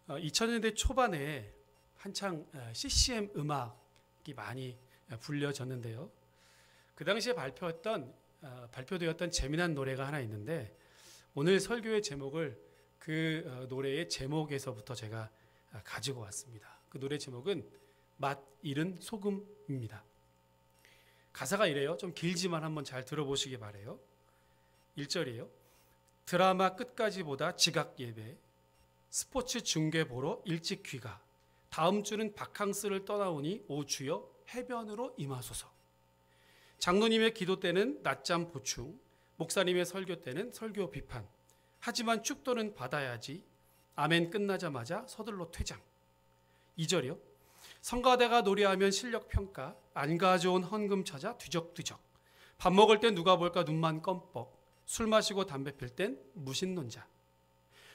2000년대 초반에 한창 CCM 음악이 많이 불려졌는데요. 그 당시에 발표되었던 재미난 노래가 하나 있는데 오늘 설교의 제목을 그 노래의 제목에서부터 제가 가지고 왔습니다. 그 노래 제목은 맛 잃은 소금입니다. 가사가 이래요. 좀 길지만 한번 잘 들어보시기 바래요. 1절이에요. 드라마 끝까지 보다 지각 예배, 스포츠 중계 보러 일찍 귀가, 다음 주는 바캉스를 떠나오니 오 주여 해변으로 임하소서. 장로님의 기도 때는 낮잠 보충, 목사님의 설교 때는 설교 비판. 하지만 축도는 받아야지. 아멘 끝나자마자 서둘러 퇴장. 2절이요. 성가대가 노래하면 실력 평가, 안 가져온 헌금 찾아 뒤적뒤적. 밥 먹을 땐 누가 볼까 눈만 껌뻑. 술 마시고 담배 필 땐 무신론자.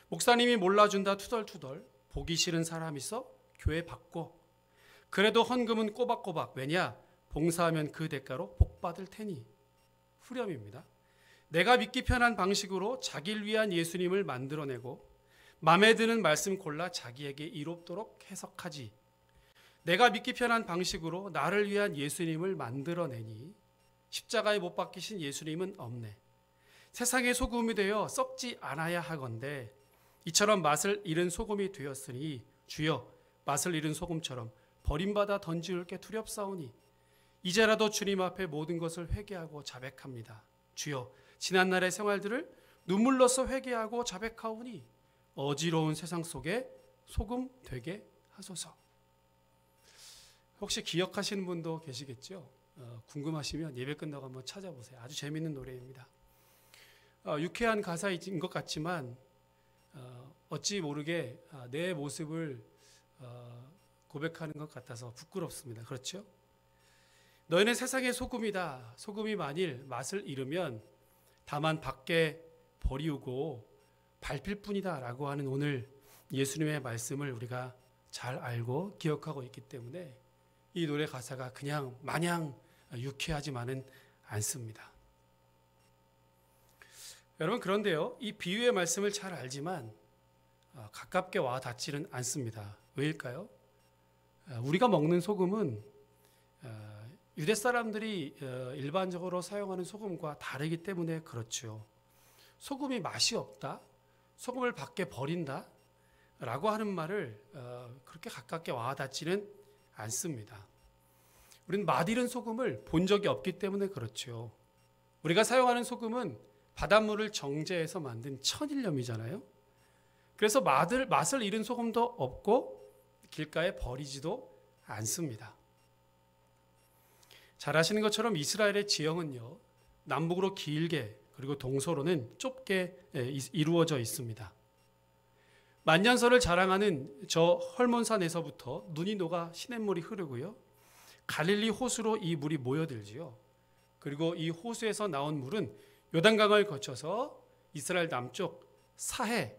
목사님이 몰라준다 투덜투덜. 보기 싫은 사람 있어 교회 바꿔. 그래도 헌금은 꼬박꼬박. 왜냐? 봉사하면 그 대가로 복 받을 테니. 후렴입니다. 내가 믿기 편한 방식으로 자기를 위한 예수님을 만들어내고 마음에 드는 말씀 골라 자기에게 이롭도록 해석하지. 내가 믿기 편한 방식으로 나를 위한 예수님을 만들어내니 십자가에 못 박히신 예수님은 없네. 세상의 소금이 되어 썩지 않아야 하건대 이처럼 맛을 잃은 소금이 되었으니 주여 맛을 잃은 소금처럼 버림받아 던지울 게 두렵사오니 이제라도 주님 앞에 모든 것을 회개하고 자백합니다. 주여 지난날의 생활들을 눈물로써 회개하고 자백하오니 어지러운 세상 속에 소금 되게 하소서. 혹시 기억하시는 분도 계시겠죠? 궁금하시면 예배 끝나고 한번 찾아보세요. 아주 재미있는 노래입니다. 유쾌한 가사인 것 같지만 어찌 모르게 내 모습을 고백하는 것 같아서 부끄럽습니다. 그렇죠? 너희는 세상의 소금이다. 소금이 만일 맛을 잃으면 다만 밖에 버리우고 밟힐 뿐이다 라고 하는 오늘 예수님의 말씀을 우리가 잘 알고 기억하고 있기 때문에 이 노래 가사가 그냥 마냥 유쾌하지만은 않습니다. 여러분 그런데요, 이 비유의 말씀을 잘 알지만 가깝게 와 닿지는 않습니다. 왜일까요? 우리가 먹는 소금은 유대 사람들이 일반적으로 사용하는 소금과 다르기 때문에 그렇죠. 소금이 맛이 없다, 소금을 밖에 버린다 라고 하는 말을 그렇게 가깝게 와 닿지는 않습니다. 우리는 맛 잃은 소금을 본 적이 없기 때문에 그렇죠. 우리가 사용하는 소금은 바닷물을 정제해서 만든 천일염이잖아요. 그래서 맛을 잃은 소금도 없고 길가에 버리지도 않습니다. 잘 아시는 것처럼 이스라엘의 지형은요, 남북으로 길게 그리고 동서로는 좁게 이루어져 있습니다. 만년설을 자랑하는 저 헐몬산에서부터 눈이 녹아 시냇물이 흐르고요. 갈릴리 호수로 이 물이 모여들지요. 그리고 이 호수에서 나온 물은 요단강을 거쳐서 이스라엘 남쪽 사해로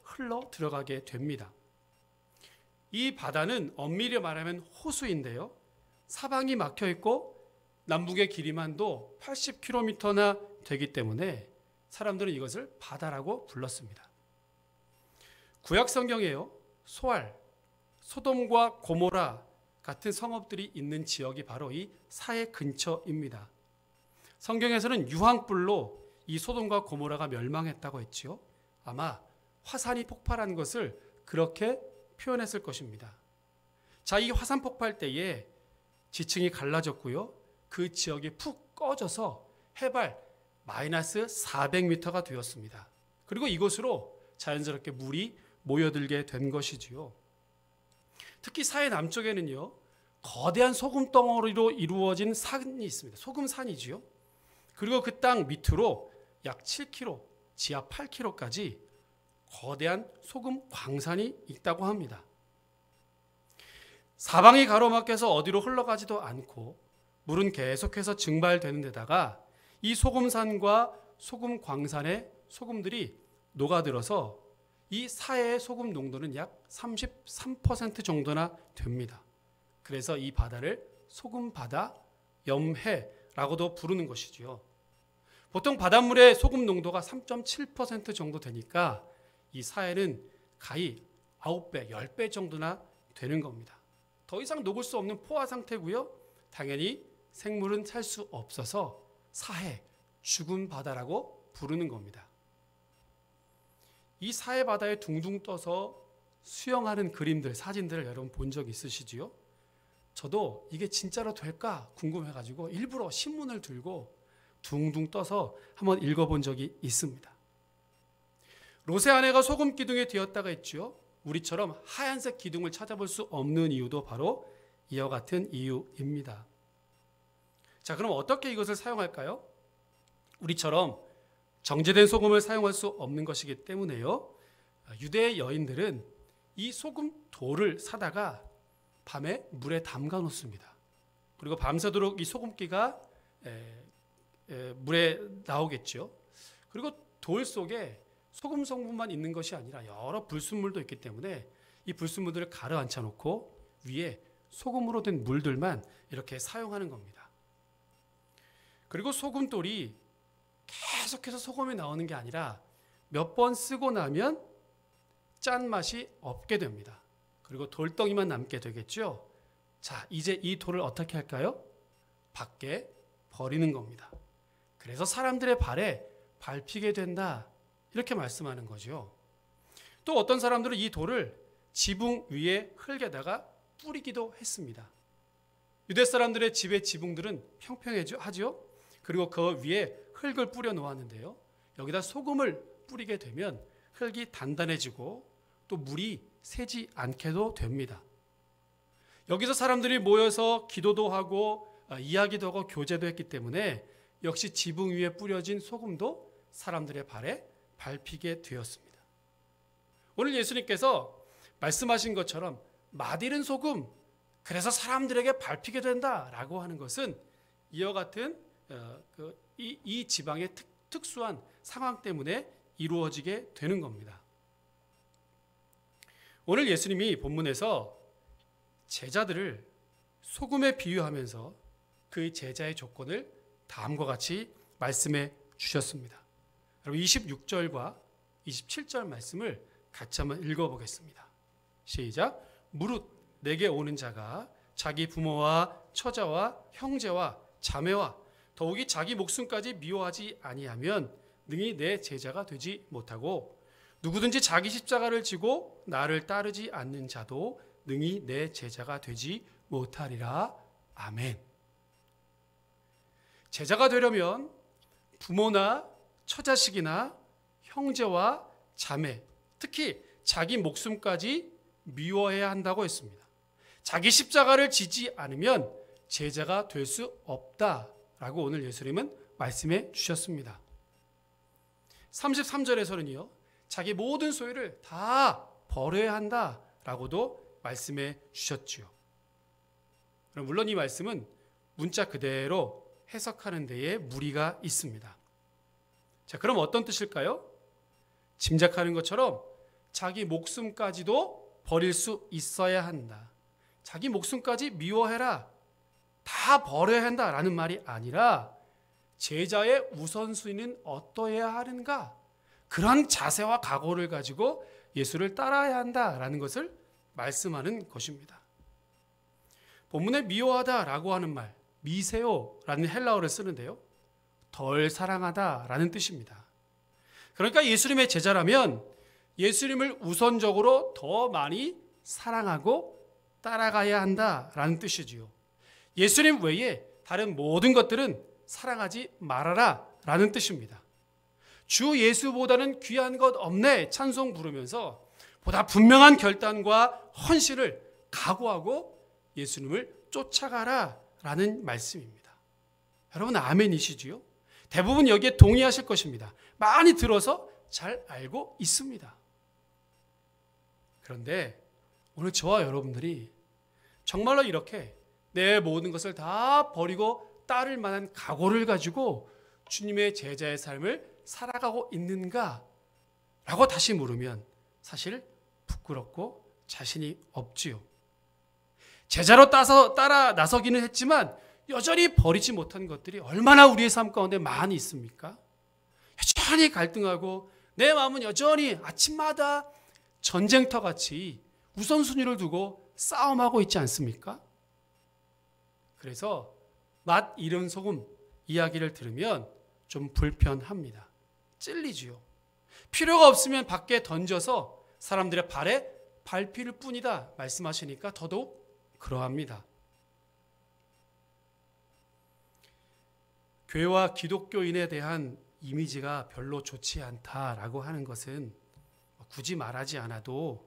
흘러 들어가게 됩니다. 이 바다는 엄밀히 말하면 호수인데요. 사방이 막혀 있고 남북의 길이만도 80km나 되기 때문에 사람들은 이것을 바다라고 불렀습니다. 구약 성경에요, 소알, 소돔과 고모라 같은 성읍들이 있는 지역이 바로 이 사해 근처입니다. 성경에서는 유황불로 이 소돔과 고모라가 멸망했다고 했지요. 아마 화산이 폭발한 것을 그렇게 표현했을 것입니다. 자, 이 화산 폭발 때에 지층이 갈라졌고요. 그 지역이 푹 꺼져서 해발 마이너스 400m가 되었습니다. 그리고 이곳으로 자연스럽게 물이 모여들게 된 것이지요. 특히 사해 남쪽에는요, 거대한 소금 덩어리로 이루어진 산이 있습니다. 소금산이지요. 그리고 그 땅 밑으로 약 7km, 지하 8km까지 거대한 소금 광산이 있다고 합니다. 사방이 가로막혀서 어디로 흘러가지도 않고 물은 계속해서 증발되는 데다가 이 소금산과 소금 광산의 소금들이 녹아들어서 이 사해의 소금 농도는 약 33% 정도나 됩니다. 그래서 이 바다를 소금바다, 염해라고도 부르는 것이지요. 보통 바닷물의 소금 농도가 3.7% 정도 되니까 이 사해는 가히 9배, 10배 정도나 되는 겁니다. 더 이상 녹을 수 없는 포화 상태고요. 당연히 생물은 살 수 없어서 사해, 죽은 바다라고 부르는 겁니다. 이 사해 바다에 둥둥 떠서 수영하는 그림들, 사진들을 여러분 본 적 있으시지요? 저도 이게 진짜로 될까 궁금해가지고 일부러 신문을 들고 둥둥 떠서 한번 읽어본 적이 있습니다. 롯의 아내가 소금 기둥에 되었다가 했죠. 우리처럼 하얀색 기둥을 찾아볼 수 없는 이유도 바로 이와 같은 이유입니다. 자, 그럼 어떻게 이것을 사용할까요? 우리처럼 정제된 소금을 사용할 수 없는 것이기 때문에요. 유대 여인들은 이 소금 돌을 사다가 밤에 물에 담가 놓습니다. 그리고 밤새도록 이 소금기가 물에 나오겠죠. 그리고 돌 속에 소금 성분만 있는 것이 아니라 여러 불순물도 있기 때문에 이 불순물들을 가라앉혀 놓고 위에 소금으로 된 물들만 이렇게 사용하는 겁니다. 그리고 소금돌이 계속해서 소금이 나오는 게 아니라 몇 번 쓰고 나면 짠맛이 없게 됩니다. 그리고 돌덩이만 남게 되겠죠. 자, 이제 이 돌을 어떻게 할까요? 밖에 버리는 겁니다. 그래서 사람들의 발에 밟히게 된다, 이렇게 말씀하는 거죠. 또 어떤 사람들은 이 돌을 지붕 위에 흙에다가 뿌리기도 했습니다. 유대 사람들의 집의 지붕들은 평평하죠. 그리고 그 위에 흙을 뿌려 놓았는데요. 여기다 소금을 뿌리게 되면 흙이 단단해지고 또 물이 새지 않게도 됩니다. 여기서 사람들이 모여서 기도도 하고 이야기도 하고 교제도 했기 때문에 역시 지붕 위에 뿌려진 소금도 사람들의 발에 밟히게 되었습니다. 오늘 예수님께서 말씀하신 것처럼 맛있는 소금, 그래서 사람들에게 밟히게 된다라고 하는 것은 이와 같은 이 지방의 특수한 상황 때문에 이루어지게 되는 겁니다. 오늘 예수님이 본문에서 제자들을 소금에 비유하면서 그 제자의 조건을 다음과 같이 말씀해 주셨습니다. 여러분 26절과 27절 말씀을 같이 한번 읽어보겠습니다. 시작. 무릇 내게 오는 자가 자기 부모와 처자와 형제와 자매와 더욱이 자기 목숨까지 미워하지 아니하면 능히 내 제자가 되지 못하고 누구든지 자기 십자가를 지고 나를 따르지 않는 자도 능히 내 제자가 되지 못하리라. 아멘. 제자가 되려면 부모나 처자식이나 형제와 자매, 특히 자기 목숨까지 미워해야 한다고 했습니다. 자기 십자가를 지지 않으면 제자가 될 수 없다라고 오늘 예수님은 말씀해 주셨습니다. 33절에서는요. 자기 모든 소유를 다 버려야 한다라고도 말씀해 주셨지요. 물론 이 말씀은 문자 그대로 해석하는 데에 무리가 있습니다. 자, 그럼 어떤 뜻일까요? 짐작하는 것처럼 자기 목숨까지도 버릴 수 있어야 한다. 자기 목숨까지 미워해라. 다 버려야 한다라는 말이 아니라 제자의 우선순위는 어떠해야 하는가? 그런 자세와 각오를 가지고 예수를 따라야 한다라는 것을 말씀하는 것입니다. 본문에 미워하다라고 하는 말, 미세오라는 헬라어를 쓰는데요. 덜 사랑하다라는 뜻입니다. 그러니까 예수님의 제자라면 예수님을 우선적으로 더 많이 사랑하고 따라가야 한다라는 뜻이지요. 예수님 외에 다른 모든 것들은 사랑하지 말아라 라는 뜻입니다. 주 예수보다는 귀한 것 없네 찬송 부르면서 보다 분명한 결단과 헌신을 각오하고 예수님을 쫓아가라 라는 말씀입니다. 여러분 아멘이시지요? 대부분 여기에 동의하실 것입니다. 많이 들어서 잘 알고 있습니다. 그런데 오늘 저와 여러분들이 정말로 이렇게 내 모든 것을 다 버리고 따를 만한 각오를 가지고 주님의 제자의 삶을 살아가고 있는가? 라고 다시 물으면 사실 부끄럽고 자신이 없지요. 제자로 따라 나서기는 했지만 여전히 버리지 못한 것들이 얼마나 우리의 삶 가운데 많이 있습니까? 여전히 갈등하고 내 마음은 여전히 아침마다 전쟁터같이 우선순위를 두고 싸움하고 있지 않습니까? 그래서 맛 잃은 소금 이야기를 들으면 좀 불편합니다. 찔리지요. 필요가 없으면 밖에 던져서 사람들의 발에 밟힐 뿐이다 말씀하시니까 더더욱 그러합니다. 교회와 기독교인에 대한 이미지가 별로 좋지 않다라고 하는 것은 굳이 말하지 않아도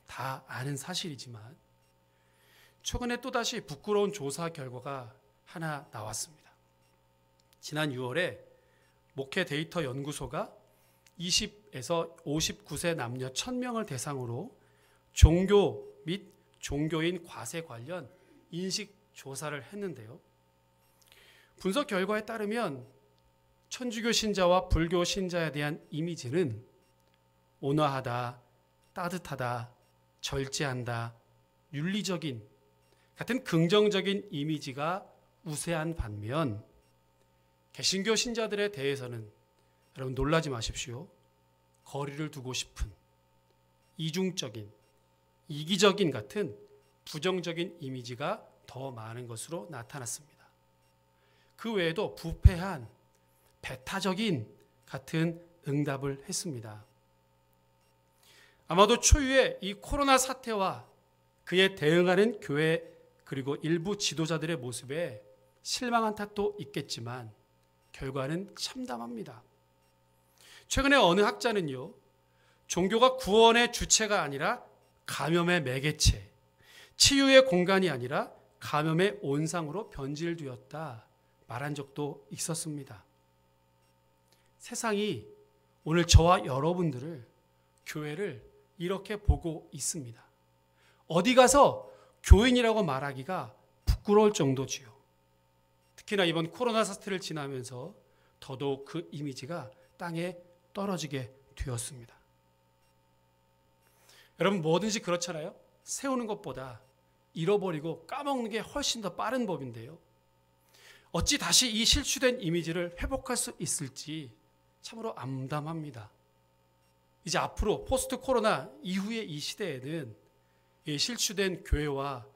다 아는 사실이지만 최근에 또다시 부끄러운 조사 결과가 하나 나왔습니다. 지난 6월에 목회 데이터 연구소가 20에서 59세 남녀 1000명을 대상으로 종교 및 종교인 과세 관련 인식 조사를 했는데요. 분석 결과에 따르면 천주교 신자와 불교 신자에 대한 이미지는 온화하다, 따뜻하다, 절제한다, 윤리적인 같은 긍정적인 이미지가 우세한 반면 개신교 신자들에 대해서는 여러분 놀라지 마십시오. 거리를 두고 싶은 이중적인, 이기적인 같은 부정적인 이미지가 더 많은 것으로 나타났습니다. 그 외에도 부패한, 배타적인 같은 응답을 했습니다. 아마도 초유의 이 코로나 사태와 그에 대응하는 교회 그리고 일부 지도자들의 모습에 실망한 탓도 있겠지만 결과는 참담합니다. 최근에 어느 학자는요, 종교가 구원의 주체가 아니라 감염의 매개체, 치유의 공간이 아니라 감염의 온상으로 변질되었다 말한 적도 있었습니다. 세상이 오늘 저와 여러분들을, 교회를 이렇게 보고 있습니다. 어디 가서 교인이라고 말하기가 부끄러울 정도지요. 특히나 이번 코로나 사태를 지나면서 더더욱 그 이미지가 땅에 떨어지게 되었습니다. 여러분 뭐든지 그렇잖아요. 세우는 것보다 잃어버리고 까먹는 게 훨씬 더 빠른 법인데요. 어찌 다시 이 실추된 이미지를 회복할 수 있을지 참으로 암담합니다. 이제 앞으로 포스트 코로나 이후의 이 시대에는 이 실추된 교회와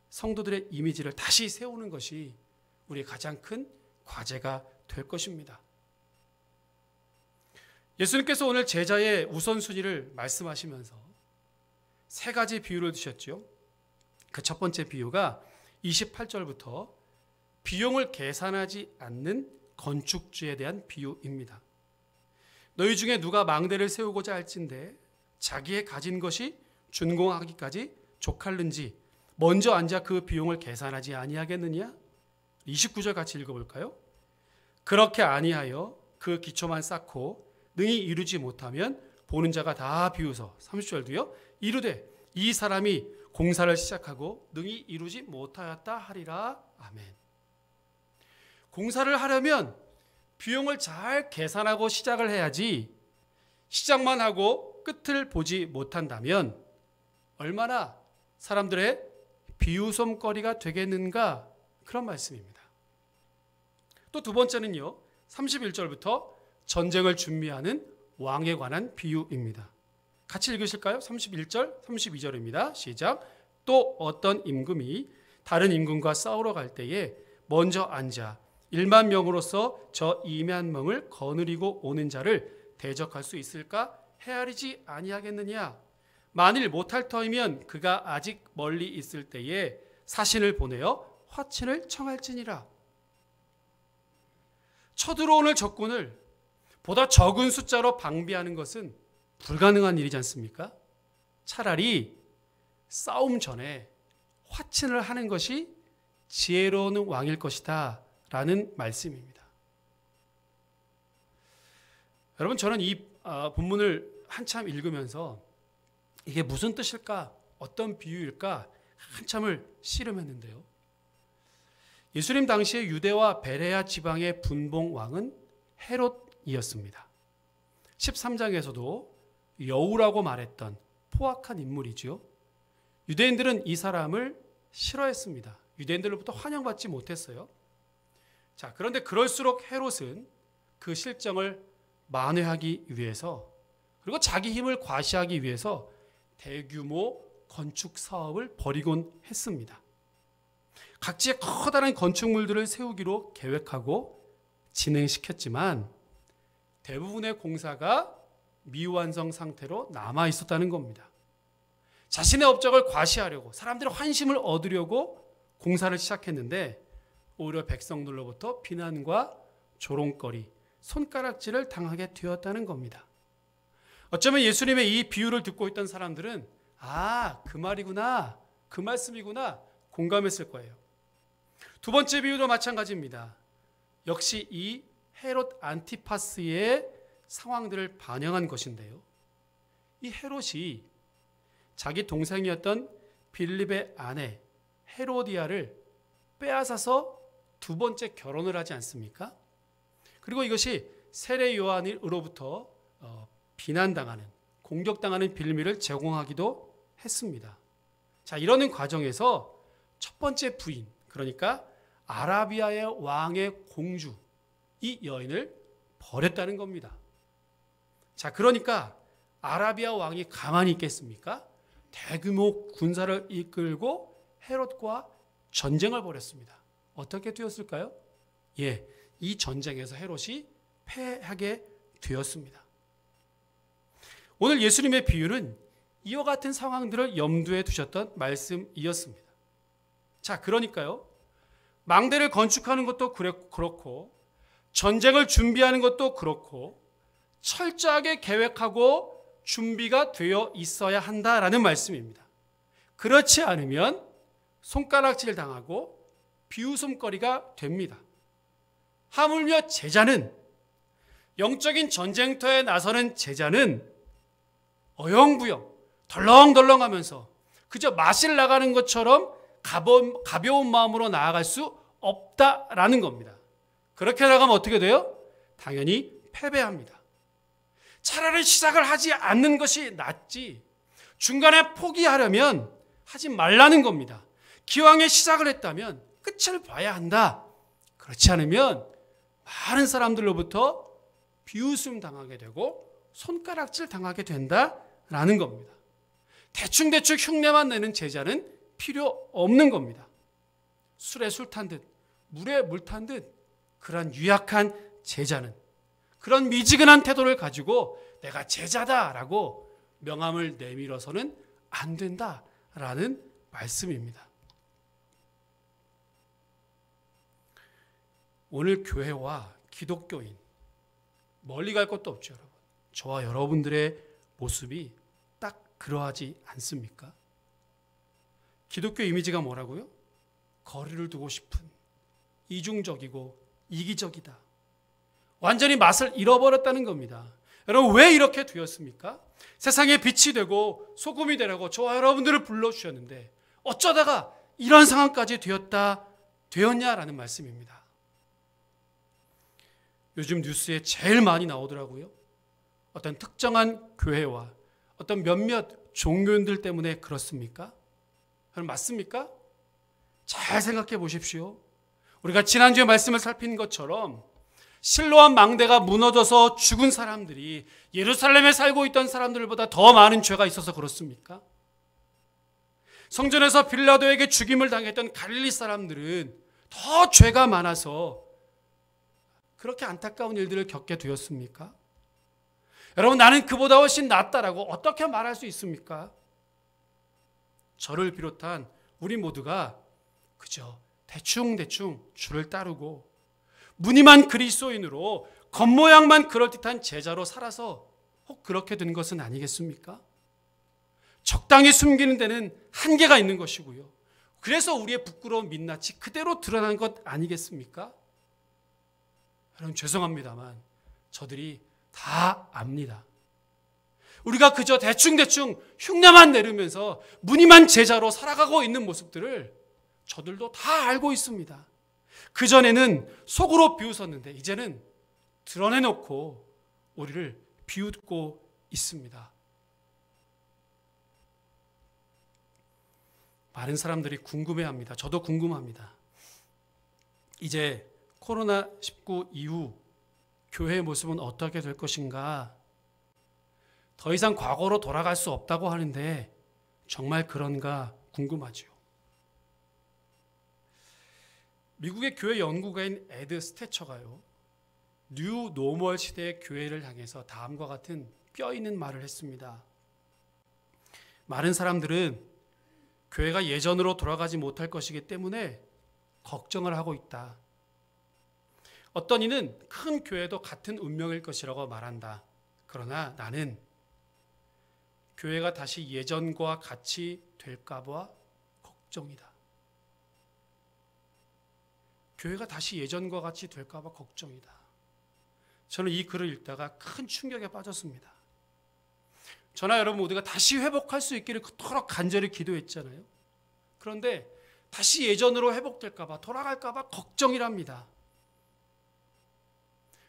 성도들의 이미지를 다시 세우는 것이 우리의 가장 큰 과제가 될 것입니다. 예수님께서 오늘 제자의 우선순위를 말씀하시면서 세 가지 비유를 드셨죠. 그 첫 번째 비유가 28절부터 비용을 계산하지 않는 건축주에 대한 비유입니다. 너희 중에 누가 망대를 세우고자 할진대 자기의 가진 것이 준공하기까지 족할는지 먼저 앉아 그 비용을 계산하지 아니하겠느냐? 29절 같이 읽어볼까요? 그렇게 아니하여 그 기초만 쌓고 능히 이루지 못하면 보는 자가 다 비웃어 30절도요. 이르되 이 사람이 공사를 시작하고 능히 이루지 못하였다 하리라. 아멘. 공사를 하려면 비용을 잘 계산하고 시작을 해야지 시작만 하고 끝을 보지 못한다면 얼마나 사람들의 비웃음거리가 되겠는가 그런 말씀입니다. 또 두 번째는요. 31절부터 전쟁을 준비하는 왕에 관한 비유입니다. 같이 읽으실까요? 31절, 32절입니다. 시작. 또 어떤 임금이 다른 임금과 싸우러 갈 때에 먼저 앉아 1만 명으로서 저 2만 명을 거느리고 오는 자를 대적할 수 있을까? 헤아리지 아니하겠느냐? 만일 못할 터이면 그가 아직 멀리 있을 때에 사신을 보내어 화친을 청할지니라. 쳐들어오는 적군을 보다 적은 숫자로 방비하는 것은 불가능한 일이지 않습니까? 차라리 싸움 전에 화친을 하는 것이 지혜로운 왕일 것이다 라는 말씀입니다. 여러분 저는 이 본문을 한참 읽으면서 이게 무슨 뜻일까? 어떤 비유일까? 한참을 씨름했는데요. 예수님 당시에 유대와 베레아 지방의 분봉 왕은 헤롯이었습니다. 13장에서도 여우라고 말했던 포악한 인물이죠. 유대인들은 이 사람을 싫어했습니다. 유대인들로부터 환영받지 못했어요. 자, 그런데 그럴수록 헤롯은 그 실정을 만회하기 위해서 그리고 자기 힘을 과시하기 위해서 대규모 건축 사업을 벌이곤 했습니다. 각지에 커다란 건축물들을 세우기로 계획하고 진행시켰지만 대부분의 공사가 미완성 상태로 남아 있었다는 겁니다. 자신의 업적을 과시하려고 사람들의 환심을 얻으려고 공사를 시작했는데 오히려 백성들로부터 비난과 조롱거리, 손가락질을 당하게 되었다는 겁니다. 어쩌면 예수님의 이 비유를 듣고 있던 사람들은 그 말이구나, 그 말씀이구나 공감했을 거예요. 두 번째 비유도 마찬가지입니다. 역시 이 헤롯 안티파스의 상황들을 반영한 것인데요. 이 헤롯이 자기 동생이었던 빌립의 아내 헤로디아를 빼앗아서 두 번째 결혼을 하지 않습니까? 그리고 이것이 세례 요한으로부터 비난당하는, 공격당하는 빌미를 제공하기도 했습니다. 자, 이러는 과정에서 첫 번째 부인, 그러니까 아라비아의 왕의 공주, 이 여인을 버렸다는 겁니다. 자, 그러니까 아라비아 왕이 가만히 있겠습니까? 대규모 군사를 이끌고 헤롯과 전쟁을 벌였습니다. 어떻게 되었을까요? 이 전쟁에서 헤롯이 패하게 되었습니다. 오늘 예수님의 비유는 이와 같은 상황들을 염두에 두셨던 말씀이었습니다. 자, 그러니까요. 망대를 건축하는 것도 그렇고 전쟁을 준비하는 것도 그렇고 철저하게 계획하고 준비가 되어 있어야 한다라는 말씀입니다. 그렇지 않으면 손가락질 당하고 비웃음거리가 됩니다. 하물며 제자는, 영적인 전쟁터에 나서는 제자는 어영부영 덜렁덜렁하면서 그저 마실 나가는 것처럼 가벼운 마음으로 나아갈 수 없다라는 겁니다. 그렇게 나가면 어떻게 돼요? 당연히 패배합니다. 차라리 시작을 하지 않는 것이 낫지, 중간에 포기하려면 하지 말라는 겁니다. 기왕에 시작을 했다면 끝을 봐야 한다. 그렇지 않으면 많은 사람들로부터 비웃음 당하게 되고 손가락질 당하게 된다라는 겁니다. 대충대충 흉내만 내는 제자는 필요 없는 겁니다. 술에 술 탄 듯 물에 물 탄 듯 그런 유약한 제자는, 그런 미지근한 태도를 가지고 내가 제자다라고 명함을 내밀어서는 안 된다라는 말씀입니다. 오늘 교회와 기독교인 멀리 갈 것도 없죠, 여러분. 저와 여러분들의 모습이 딱 그러하지 않습니까? 기독교 이미지가 뭐라고요? 거리를 두고 싶은, 이중적이고 이기적이다. 완전히 맛을 잃어버렸다는 겁니다. 여러분, 왜 이렇게 되었습니까? 세상에 빛이 되고 소금이 되라고 저와 여러분들을 불러주셨는데 어쩌다가 이런 상황까지 되었냐라는 말씀입니다. 요즘 뉴스에 제일 많이 나오더라고요. 어떤 특정한 교회와 어떤 몇몇 종교인들 때문에 그렇습니까? 그럼 맞습니까? 잘 생각해 보십시오. 우리가 지난주에 말씀을 살핀 것처럼 실로암 망대가 무너져서 죽은 사람들이 예루살렘에 살고 있던 사람들보다 더 많은 죄가 있어서 그렇습니까? 성전에서 빌라도에게 죽임을 당했던 갈릴리 사람들은 더 죄가 많아서 그렇게 안타까운 일들을 겪게 되었습니까? 여러분, 나는 그보다 훨씬 낫다라고 어떻게 말할 수 있습니까? 저를 비롯한 우리 모두가 그저 대충대충 주를 따르고 무늬만 그리스도인으로 겉모양만 그럴듯한 제자로 살아서 혹 그렇게 된 것은 아니겠습니까? 적당히 숨기는 데는 한계가 있는 것이고요. 그래서 우리의 부끄러운 민낯이 그대로 드러난 것 아니겠습니까? 여러분, 죄송합니다만 저들이 다 압니다. 우리가 그저 대충대충 흉내만 내르면서 무늬만 제자로 살아가고 있는 모습들을 저들도 다 알고 있습니다. 그전에는 속으로 비웃었는데 이제는 드러내놓고 우리를 비웃고 있습니다. 많은 사람들이 궁금해합니다. 저도 궁금합니다. 이제 코로나19 이후 교회의 모습은 어떻게 될 것인가? 더 이상 과거로 돌아갈 수 없다고 하는데 정말 그런가 궁금하지요. 미국의 교회 연구가인 에드 스태처가요, 뉴 노멀 시대의 교회를 향해서 다음과 같은 뼈 있는 말을 했습니다. 많은 사람들은 교회가 예전으로 돌아가지 못할 것이기 때문에 걱정을 하고 있다. 어떤 이는 큰 교회도 같은 운명일 것이라고 말한다. 그러나 나는 교회가 다시 예전과 같이 될까 봐 걱정이다. 교회가 다시 예전과 같이 될까 봐 걱정이다. 저는 이 글을 읽다가 큰 충격에 빠졌습니다. 저나 여러분 모두가 다시 회복할 수 있기를 그토록 간절히 기도했잖아요. 그런데 다시 예전으로 회복될까 봐, 돌아갈까 봐 걱정이랍니다.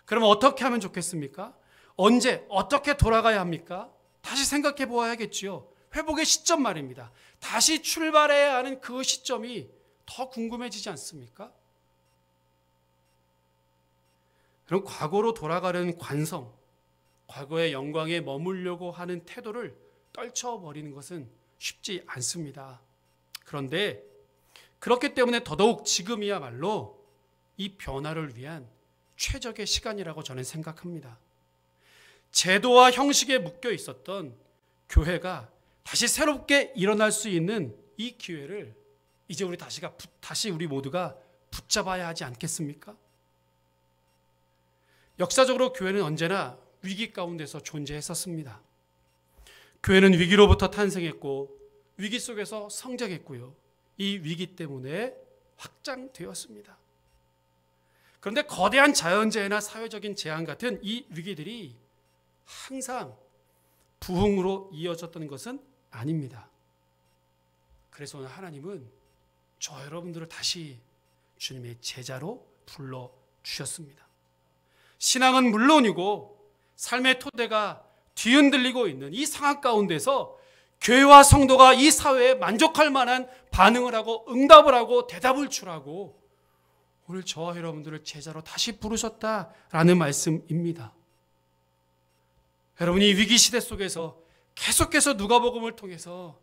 그러면 어떻게 하면 좋겠습니까? 언제 어떻게 돌아가야 합니까? 다시 생각해 보아야겠지요. 회복의 시점 말입니다. 다시 출발해야 하는 그 시점이 더 궁금해지지 않습니까? 그럼 과거로 돌아가려는 관성, 과거의 영광에 머물려고 하는 태도를 떨쳐버리는 것은 쉽지 않습니다. 그런데 그렇기 때문에 더더욱 지금이야말로 이 변화를 위한 최적의 시간이라고 저는 생각합니다. 제도와 형식에 묶여 있었던 교회가 다시 새롭게 일어날 수 있는 이 기회를 이제 다시 우리 모두가 붙잡아야 하지 않겠습니까? 역사적으로 교회는 언제나 위기 가운데서 존재했었습니다. 교회는 위기로부터 탄생했고 위기 속에서 성장했고요. 이 위기 때문에 확장되었습니다. 그런데 거대한 자연재해나 사회적인 재앙 같은 이 위기들이 항상 부흥으로 이어졌던 것은 아닙니다. 그래서 오늘 하나님은 저 여러분들을 다시 주님의 제자로 불러주셨습니다. 신앙은 물론이고 삶의 토대가 뒤흔들리고 있는 이 상황 가운데서 교회와 성도가 이 사회에 만족할 만한 반응을 하고 응답을 하고 대답을 주라고 오늘 저와 여러분들을 제자로 다시 부르셨다라는 말씀입니다. 여러분이 위기 시대 속에서 계속해서 누가복음을 통해서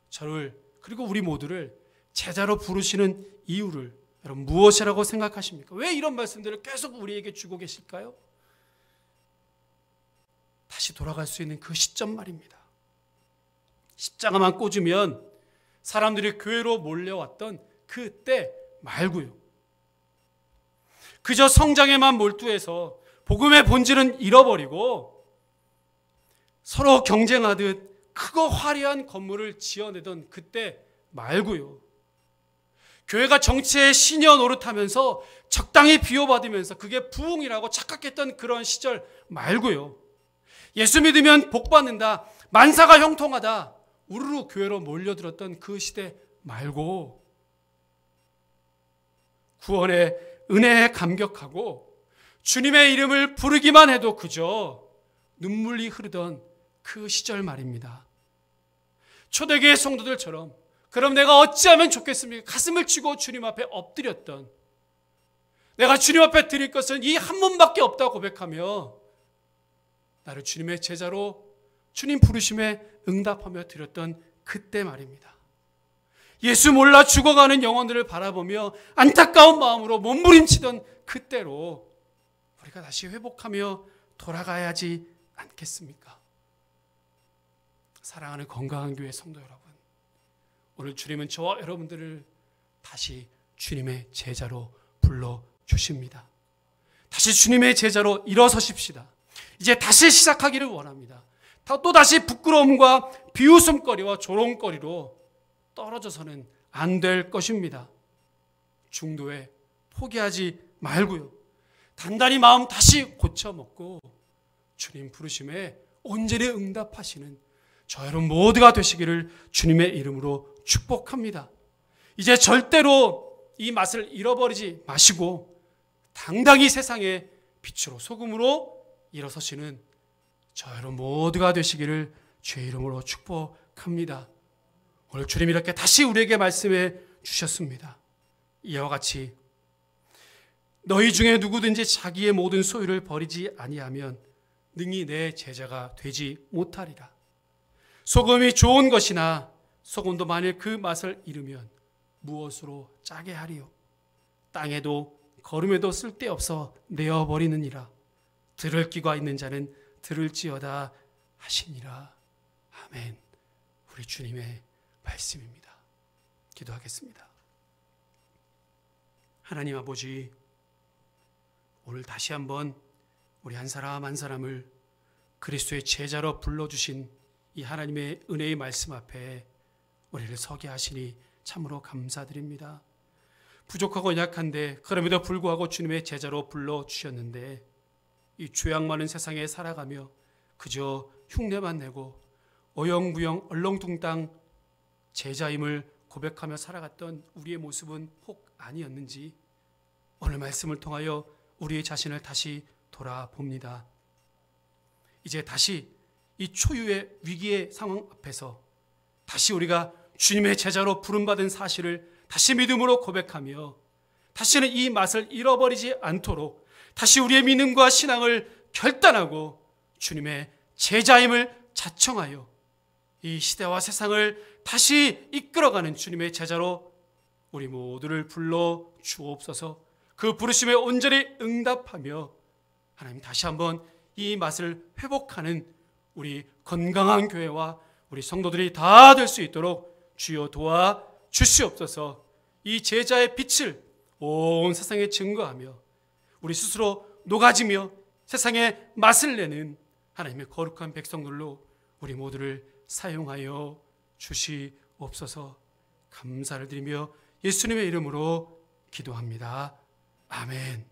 저를 그리고 우리 모두를 제자로 부르시는 이유를 여러분 무엇이라고 생각하십니까? 왜 이런 말씀들을 계속 우리에게 주고 계실까요? 다시 돌아갈 수 있는 그 시점 말입니다. 십자가만 꽂으면 사람들이 교회로 몰려왔던 그때 말고요. 그저 성장에만 몰두해서 복음의 본질은 잃어버리고 서로 경쟁하듯 크고 화려한 건물을 지어내던 그때 말고요. 교회가 정치의 시녀 노릇하면서 적당히 비호받으면서 그게 부흥이라고 착각했던 그런 시절 말고요. 예수 믿으면 복 받는다, 만사가 형통하다, 우르르 교회로 몰려들었던 그 시대 말고 구원의 은혜에 감격하고 주님의 이름을 부르기만 해도 그저 눈물이 흐르던 그 시절 말입니다. 초대교회 성도들처럼 그럼 내가 어찌하면 좋겠습니까? 가슴을 치고 주님 앞에 엎드렸던, 내가 주님 앞에 드릴 것은 이 한 번밖에 없다고 고백하며 나를 주님의 제자로 주님 부르심에 응답하며 드렸던 그때 말입니다. 예수 몰라 죽어가는 영혼들을 바라보며 안타까운 마음으로 몸부림치던 그때로 우리가 다시 회복하며 돌아가야 하지 않겠습니까? 사랑하는 건강한 교회 성도 여러분, 오늘 주님은 저와 여러분들을 다시 주님의 제자로 불러주십니다. 다시 주님의 제자로 일어서십시다. 이제 다시 시작하기를 원합니다. 또다시 부끄러움과 비웃음거리와 조롱거리로 떨어져서는 안 될 것입니다. 중도에 포기하지 말고요. 단단히 마음 다시 고쳐먹고 주님 부르심에 온전히 응답하시는 저 여러분 모두가 되시기를 주님의 이름으로 축복합니다. 이제 절대로 이 맛을 잃어버리지 마시고 당당히 세상의 빛으로 소금으로 일어서시는 저 여러분 모두가 되시기를 주의 이름으로 축복합니다. 오늘 주님 이렇게 다시 우리에게 말씀해 주셨습니다. 이와 같이 너희 중에 누구든지 자기의 모든 소유를 버리지 아니하면 능히 내 제자가 되지 못하리라. 소금이 좋은 것이나 소금도 만일 그 맛을 잃으면 무엇으로 짜게 하리요? 땅에도 거름에도 쓸데없어 내어버리느니라. 들을 귀가 있는 자는 들을지어다 하시니라. 아멘. 우리 주님의 말씀입니다. 기도하겠습니다. 하나님 아버지, 오늘 다시 한번 우리 한 사람 한 사람을 그리스도의 제자로 불러주신 이 하나님의 은혜의 말씀 앞에 우리를 서게 하시니 참으로 감사드립니다. 부족하고 약한데 그럼에도 불구하고 주님의 제자로 불러주셨는데 이 죄악 많은 세상에 살아가며 그저 흉내만 내고 어영부영 얼렁뚱땅 제자임을 고백하며 살아갔던 우리의 모습은 혹 아니었는지 오늘 말씀을 통하여 우리의 자신을 다시 돌아봅니다. 이제 다시 이 초유의 위기의 상황 앞에서 다시 우리가 주님의 제자로 부름받은 사실을 다시 믿음으로 고백하며 다시는 이 맛을 잃어버리지 않도록 다시 우리의 믿음과 신앙을 결단하고 주님의 제자임을 자청하여 이 시대와 세상을 다시 이끌어가는 주님의 제자로 우리 모두를 불러 주옵소서. 그 부르심에 온전히 응답하며 하나님 다시 한번 이 맛을 회복하는 우리 건강한 교회와 우리 성도들이 다 될 수 있도록 주여 도와 주시옵소서. 이 제자의 빛을 온 세상에 증거하며 우리 스스로 녹아지며 세상에 맛을 내는 하나님의 거룩한 백성들로 우리 모두를 사용하여 주시옵소서. 감사를 드리며 예수님의 이름으로 기도합니다. 아멘.